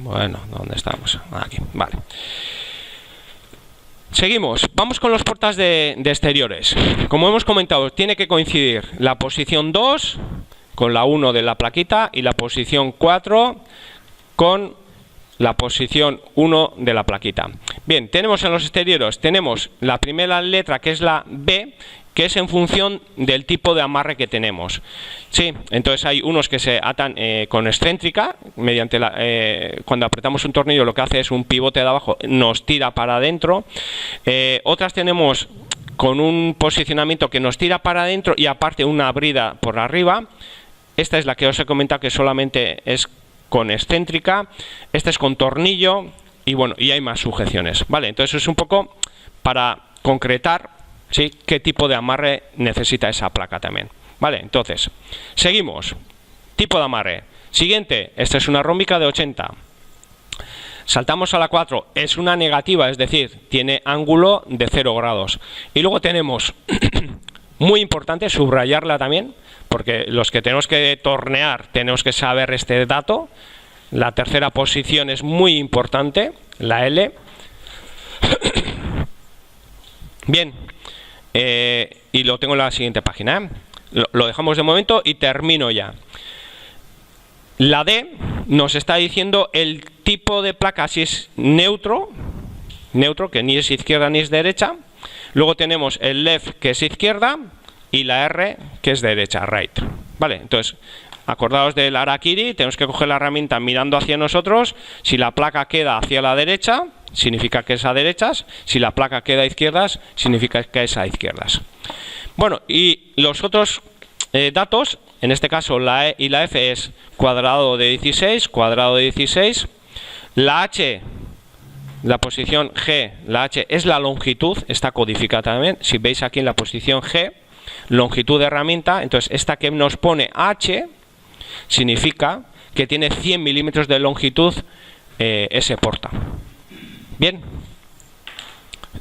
Bueno, ¿dónde estamos? Aquí, vale. Seguimos, vamos con los portas de exteriores. Como hemos comentado, tiene que coincidir la posición 2 con la 1 de la plaquita y la posición 4 con la posición 1 de la plaquita. Bien, tenemos en los exteriores, tenemos la primera letra que es la B, que es en función del tipo de amarre que tenemos. Sí, entonces hay unos que se atan con excéntrica, mediante cuando apretamos un tornillo lo que hace es un pivote de abajo, nos tira para adentro. Otras tenemos con un posicionamiento que nos tira para adentro y aparte una brida por arriba. Esta es la que os he comentado que solamente es con excéntrica. Esta es con tornillo y bueno, y hay más sujeciones. Vale, entonces es un poco para concretar, ¿sí?, qué tipo de amarre necesita esa placa también. Vale, entonces, seguimos. Tipo de amarre. Siguiente, esta es una rómbica de 80. Saltamos a la 4, es una negativa, es decir, tiene ángulo de 0 grados. Y luego tenemos, muy importante, subrayarla también, porque los que tenemos que tornear tenemos que saber este dato. La tercera posición es muy importante, la L. Bien. Y lo tengo en la siguiente página. Lo dejamos de momento y termino ya. La D nos está diciendo el tipo de placa, si es neutro, que ni es izquierda ni es derecha. Luego tenemos el left, que es izquierda, y la R, que es derecha, right. Vale, entonces, acordaos del harakiri, tenemos que coger la herramienta mirando hacia nosotros. Si la placa queda hacia la derecha, significa que es a derechas. Si la placa queda a izquierdas, significa que es a izquierdas. Bueno, y los otros datos, en este caso la E y la F es cuadrado de 16, cuadrado de 16. La H, la posición G, la H es la longitud, está codificada también. Si veis aquí en la posición G, longitud de herramienta, entonces esta que nos pone H significa que tiene 100 milímetros de longitud ese porta. Bien,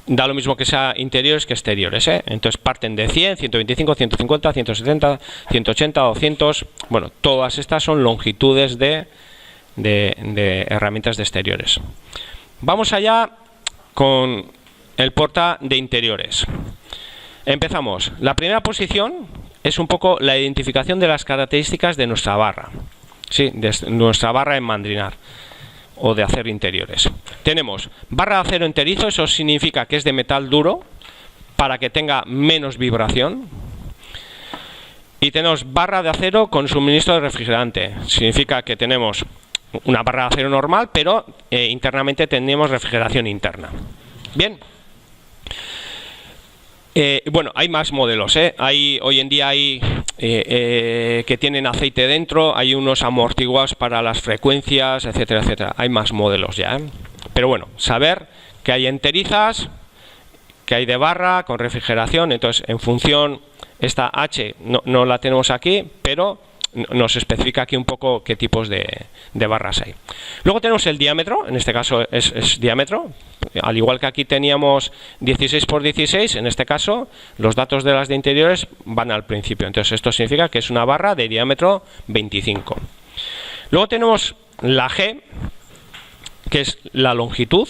da lo mismo que sea interiores que exteriores, ¿eh? Entonces parten de 100, 125, 150, 170, 180, 200. Bueno, todas estas son longitudes de herramientas de exteriores. Vamos allá con el porta de interiores. Empezamos. La primera posición es un poco la identificación de las características de nuestra barra. Sí, de nuestra barra en mandrinar o de acero interiores. Tenemos barra de acero enterizo, eso significa que es de metal duro para que tenga menos vibración. Y tenemos barra de acero con suministro de refrigerante, significa que tenemos una barra de acero normal, pero internamente tenemos refrigeración interna. Bien. Bueno, hay más modelos, hoy en día hay que tienen aceite dentro, hay unos amortiguados para las frecuencias, etcétera, etcétera. Hay más modelos ya, Pero bueno, saber que hay enterizas, que hay de barra con refrigeración. Entonces, en función, esta H no la tenemos aquí, pero nos especifica aquí un poco qué tipos de barras hay. Luego tenemos el diámetro, en este caso es diámetro. Al igual que aquí teníamos 16 por 16, en este caso los datos de las de interiores van al principio. Entonces esto significa que es una barra de diámetro 25. Luego tenemos la G, que es la longitud.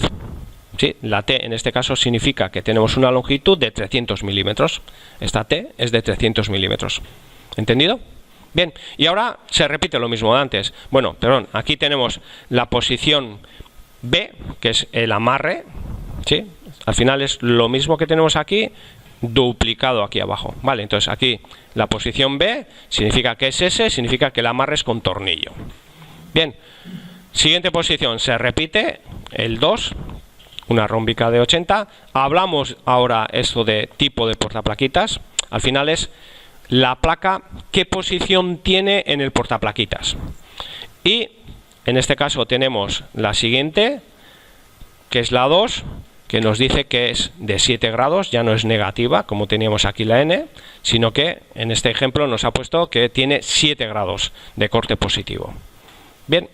Sí, la T en este caso significa que tenemos una longitud de 300 milímetros. Esta T es de 300 milímetros. ¿Entendido? Bien, y ahora se repite lo mismo de antes. Bueno, perdón, aquí tenemos la posición B, que es el amarre, ¿sí? Al final es lo mismo que tenemos aquí, duplicado aquí abajo. Vale, entonces aquí la posición B significa que es S, significa que el amarre es con tornillo. Bien, siguiente posición, se repite el 2, una rómbica de 80. Hablamos ahora esto de tipo de portaplaquitas. Al final es la placa, qué posición tiene en el portaplaquitas. Y en este caso tenemos la siguiente, que es la 2, que nos dice que es de 7 grados, ya no es negativa, como teníamos aquí la N, sino que en este ejemplo nos ha puesto que tiene 7 grados de corte positivo. Bien,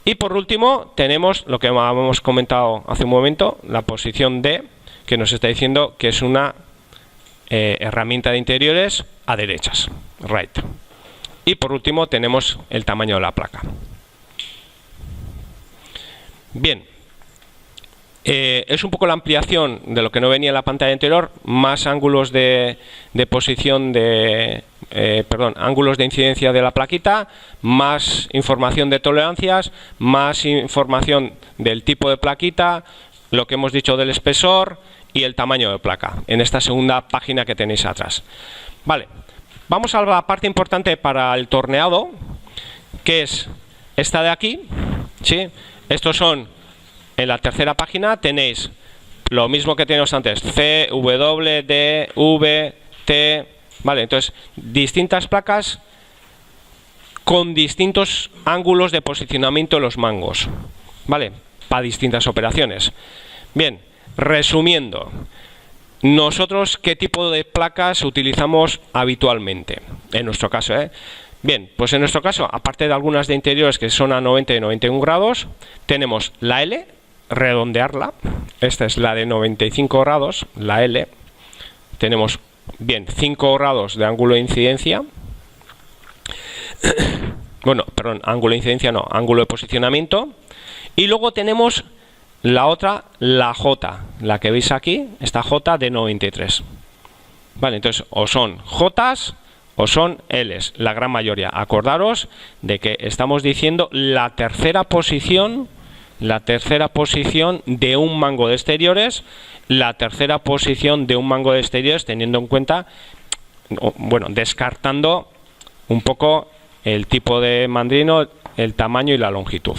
y por último tenemos lo que habíamos comentado hace un momento, la posición D, que nos está diciendo que es una herramienta de interiores a derechas, right. Y por último tenemos el tamaño de la placa. Bien. Es un poco la ampliación de lo que no venía en la pantalla anterior, más ángulos de posición ángulos de incidencia de la plaquita, más información de tolerancias, más información del tipo de plaquita, lo que hemos dicho del espesor y el tamaño de placa, en esta segunda página que tenéis atrás. Vale, vamos a la parte importante para el torneado, que es esta de aquí, ¿sí? Estos son, en la tercera página tenéis lo mismo que teníamos antes, C, W, D, V, T, vale, entonces distintas placas con distintos ángulos de posicionamiento de los mangos, vale, para distintas operaciones. Bien, resumiendo, nosotros qué tipo de placas utilizamos habitualmente, en nuestro caso, Bien, pues en nuestro caso, aparte de algunas de interiores que son a 90 y 91 grados, tenemos la L, redondearla, esta es la de 95 grados, la L, tenemos, bien, 5 grados de ángulo de incidencia, bueno, perdón, ángulo de incidencia no, ángulo de posicionamiento, y luego tenemos la otra, la J, la que veis aquí, esta J de 93, vale, entonces o son J's o son L's, la gran mayoría. Acordaros de que estamos diciendo la tercera posición de un mango de exteriores, teniendo en cuenta, bueno, descartando un poco el tipo de mandrino, el tamaño y la longitud.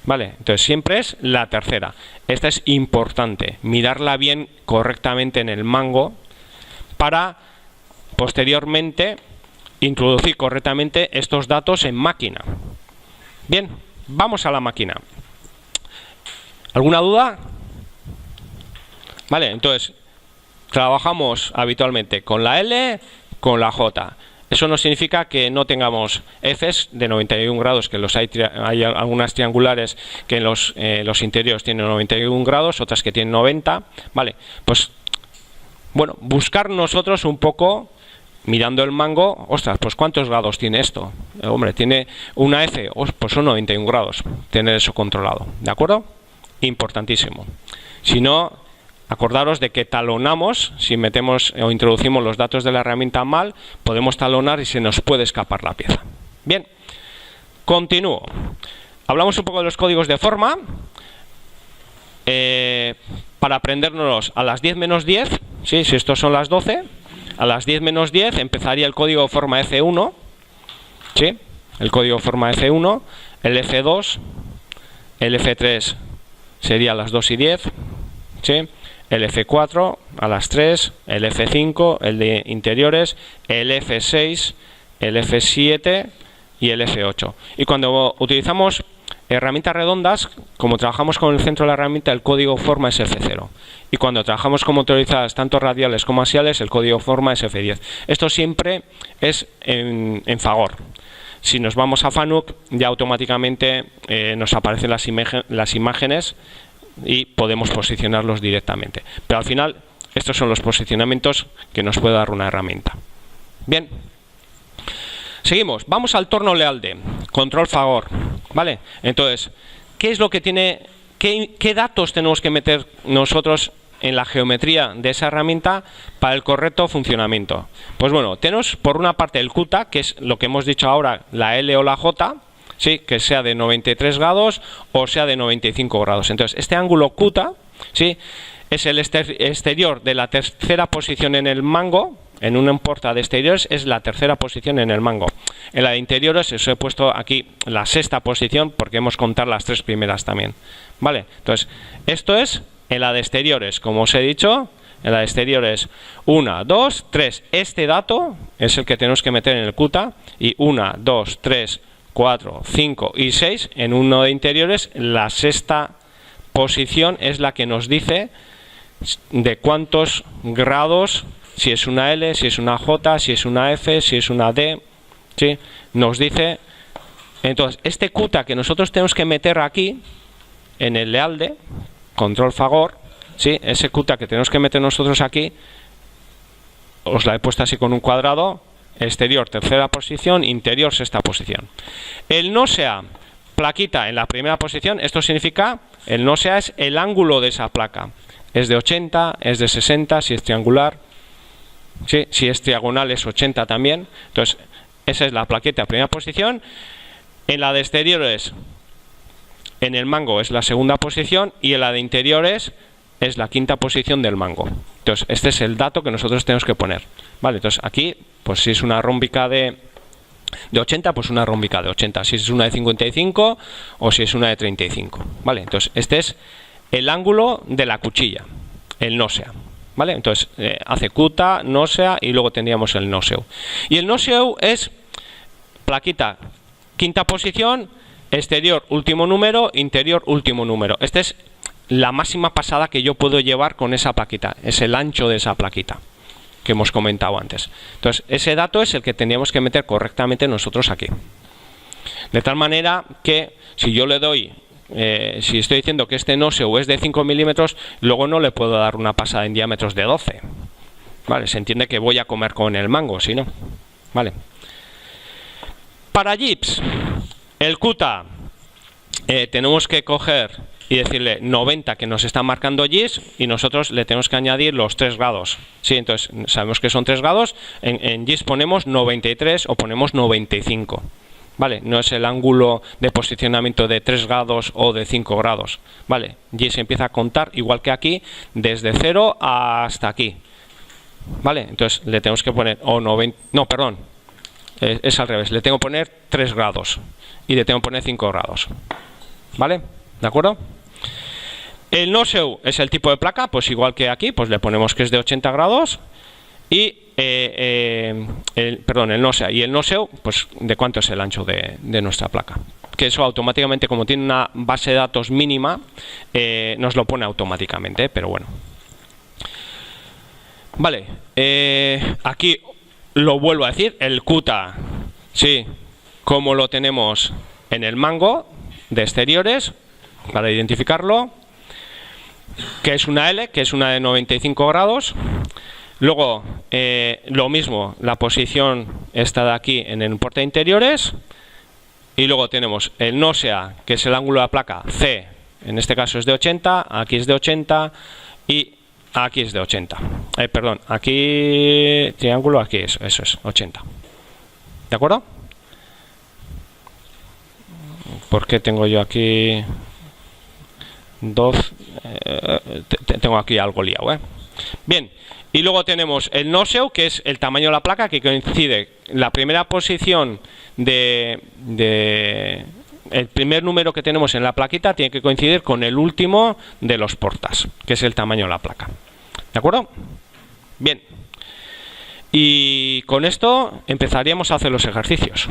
Vale, entonces siempre es la tercera. Esta es importante, mirarla bien correctamente en el mango para posteriormente introducir correctamente estos datos en máquina. Bien, vamos a la máquina. ¿Alguna duda? Vale, entonces trabajamos habitualmente con la L, con la J. Eso no significa que no tengamos Fs de 91 grados, que los hay algunas triangulares que en los interiores tienen 91 grados, otras que tienen 90. Vale, pues bueno, buscar nosotros un poco, mirando el mango, ostras, pues ¿cuántos grados tiene esto? Hombre, tiene una F, pues son 91 grados, tener eso controlado, ¿de acuerdo? Importantísimo. Si no, acordaros de que talonamos, si metemos o introducimos los datos de la herramienta mal, podemos talonar y se nos puede escapar la pieza. Bien, continúo. Hablamos un poco de los códigos de forma. Para aprendernos a las 10 menos 10, ¿sí? Si estos son las 12, a las 10 menos 10 empezaría el código de forma F1, ¿sí? El código de forma F1, el F2, el F3 sería a las 2 y 10, ¿sí? El F4 a las 3, el F5, el de interiores, el F6, el F7 y el F8. Y cuando utilizamos herramientas redondas, como trabajamos con el centro de la herramienta, el código forma es F0. Y cuando trabajamos con motorizadas tanto radiales como axiales, el código forma es F10. Esto siempre es en favor. Si nos vamos a FANUC, ya automáticamente nos aparecen las imágenes y podemos posicionarlos directamente. Pero al final, estos son los posicionamientos que nos puede dar una herramienta. Bien. Seguimos. Vamos al torno Lealde. Control Fagor. ¿Vale? Entonces, ¿qué es lo que tiene? ¿Qué datos tenemos que meter nosotros en la geometría de esa herramienta para el correcto funcionamiento? Pues bueno, tenemos por una parte el QTA, que es lo que hemos dicho ahora, la L o la J, ¿sí? Que sea de 93 grados o sea de 95 grados. Entonces, este ángulo QTA, ¿sí? Es el exterior de la tercera posición en el mango. En una porta de exteriores es la tercera posición en el mango. En la de interiores os he puesto aquí la sexta posición porque hemos contado las tres primeras también. ¿Vale? Entonces, esto es en la de exteriores. Como os he dicho, en la de exteriores 1, 2, 3. Este dato es el que tenemos que meter en el QTA. Y 1, 2, 3, 4, 5 y 6. En uno de interiores, la sexta posición es la que nos dice de cuántos grados, si es una L, si es una J, si es una F, si es una D, ¿sí? Nos dice. Entonces, este QTA que nosotros tenemos que meter aquí, en el Lealde, control Fagor, ¿sí? Ese QTA que tenemos que meter nosotros aquí, os la he puesto así con un cuadrado, exterior tercera posición, interior sexta posición. El no sea plaquita en la primera posición, esto significa, el no-sea es el ángulo de esa placa. Es de 80, es de 60, si es triangular. Sí, si es diagonal es 80 también. Entonces, esa es la plaqueta en primera posición. En la de exteriores, en el mango es la segunda posición, y en la de interiores es la quinta posición del mango. Entonces, este es el dato que nosotros tenemos que poner. Vale, entonces aquí, pues si es una rómbica de 80, pues una rómbica de 80. Si es una de 55 o si es una de 35. Vale, entonces este es el ángulo de la cuchilla, el no-sea. ¿Vale? Entonces hace cuta, no-sea y luego tendríamos el no-seu. Y el no-seu es plaquita, quinta posición, exterior, último número, interior, último número. Esta es la máxima pasada que yo puedo llevar con esa plaquita. Es el ancho de esa plaquita que hemos comentado antes. Entonces, ese dato es el que tendríamos que meter correctamente nosotros aquí. De tal manera que si yo le doy, si estoy diciendo que este no-seu es de 5 milímetros, luego no le puedo dar una pasada en diámetros de 12. Vale, se entiende que voy a comer con el mango, si no. Vale. Para Gibbs, el cuta, tenemos que coger y decirle 90 que nos está marcando Gibbs, y nosotros le tenemos que añadir los 3 grados. Sí, entonces sabemos que son 3 grados, en Gibbs ponemos 93 o ponemos 95. Vale, no es el ángulo de posicionamiento de 3 grados o de 5 grados. Vale, Gibbs empieza a contar igual que aquí, desde 0 hasta aquí. Vale, entonces le tenemos que poner, es al revés, le tengo que poner 3 grados y le tengo que poner 5 grados. ¿Vale? ¿De acuerdo? El no-seu es el tipo de placa, pues igual que aquí, pues le ponemos que es de 80 grados y el no-sea. Y el no-seu, pues de cuánto es el ancho de nuestra placa. Que eso automáticamente, como tiene una base de datos mínima, nos lo pone automáticamente, pero bueno. Vale, aquí lo vuelvo a decir, el cuta, sí, como lo tenemos en el mango de exteriores, para identificarlo, que es una L, que es una de 95 grados. Luego, lo mismo, la posición está de aquí en el porte de interiores. Y luego tenemos el no-sea, que es el ángulo de la placa C, en este caso es de 80, aquí es de 80 y aquí es de 80. Perdón, aquí triángulo, aquí eso es 80. ¿De acuerdo? ¿Por qué tengo yo aquí 2? Tengo aquí algo liado, Bien, y luego tenemos el no-seu, que es el tamaño de la placa, que coincide la primera posición el primer número que tenemos en la plaquita tiene que coincidir con el último de los portas, que es el tamaño de la placa. ¿De acuerdo? Bien. Y con esto empezaríamos a hacer los ejercicios.